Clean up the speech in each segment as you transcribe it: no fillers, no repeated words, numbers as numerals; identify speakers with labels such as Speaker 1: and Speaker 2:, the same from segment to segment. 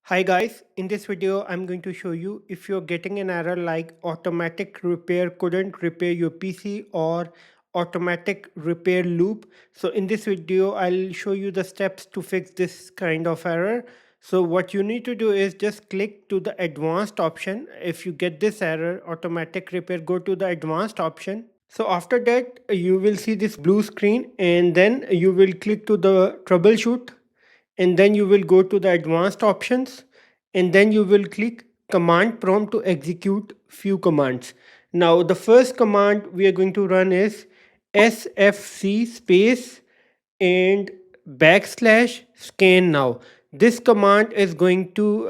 Speaker 1: Hi guys, in this video I'm going to show you if you're getting an error like automatic repair couldn't repair your PC or automatic repair loop. So in this video I'll show you the steps to fix this kind of error. So what you need to do is just click to the advanced option. If you get this error automatic repair, go to the advanced option. So after that you will see this blue screen and then you will click to the troubleshoot, and then you will go to the advanced options, and then you will click command prompt to execute few commands. Now the first command we are going to run is sfc space and backslash scan now. This command is going to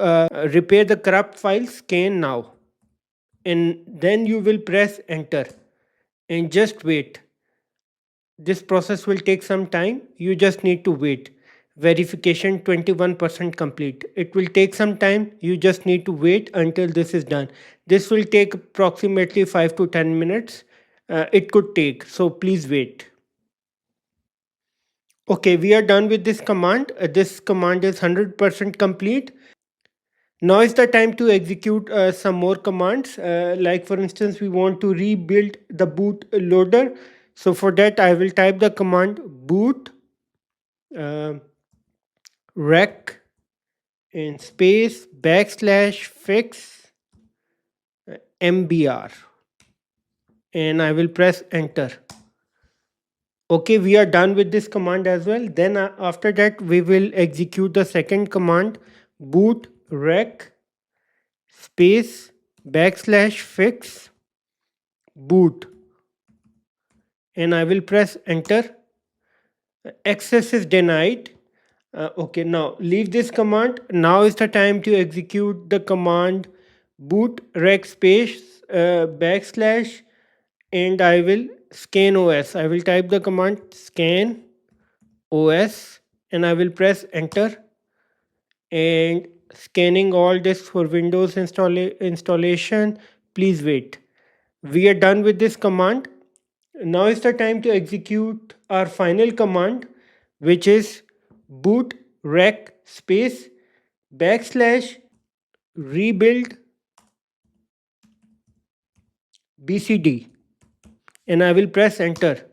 Speaker 1: repair the corrupt file scan now, and then you will press enter and just wait. This process will take some time. You just need to wait. Verification 21% complete. It will take some time. You just need to wait until this is done. This will take approximately 5 to 10 minutes. It could take. So please wait. Okay, we are done with this command. This command is 100% complete. Now is the time to execute some more commands. Like for instance, we want to rebuild the boot loader. So for that, I will type the command boot rec in space backslash fix mbr, and I will press enter. Okay, we are done with this command as well. Then after that, we will execute the second command boot rec space backslash fix boot, and I will press enter. Access is denied. Okay, now leave this command. Now is the time to execute the command boot rec space backslash, and I will scan os. I will type the command scan os, and I will press enter. And scanning all disks for Windows installation. Please wait. We are done with this command. Now is the time to execute our final command, which is boot rec space backslash rebuild bcd, and I will press enter.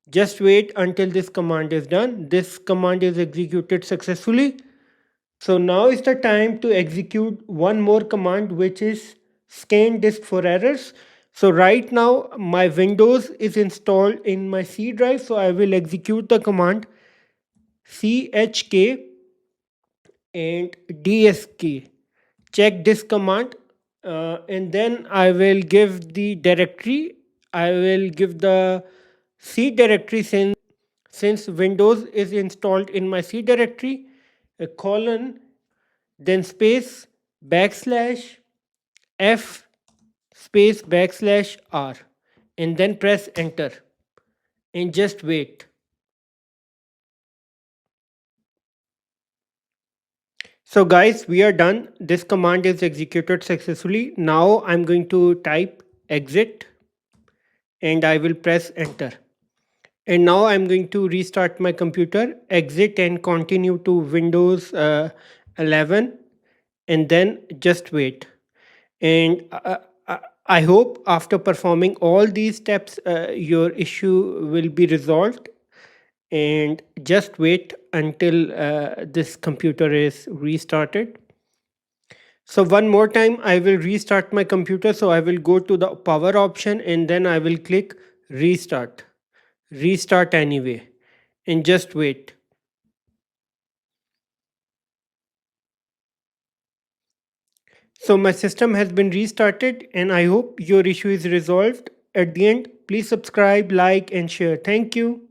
Speaker 1: Just wait until this command is done. This command is executed successfully. So now is the time to execute one more command, which is scan disk for errors. So right now my Windows is installed in my C drive, so I will execute the command chk and dsk, check this command, and then I will give the directory. I will give the C directory since Windows is installed in my C directory, a colon, then space backslash f space backslash r, and then press enter and just wait. So guys, we are done. This command is executed successfully. Now I'm going to type exit and I will press enter. And now I'm going to restart my computer, exit and continue to Windows 11, and then just wait. And I hope after performing all these steps, your issue will be resolved. And just wait until this computer is restarted. So one more time, I will restart my computer. So I will go to the power option and then I will click restart. Restart anyway, and just wait. So my system has been restarted and I hope your issue is resolved. At the end, please subscribe, like and share. Thank you.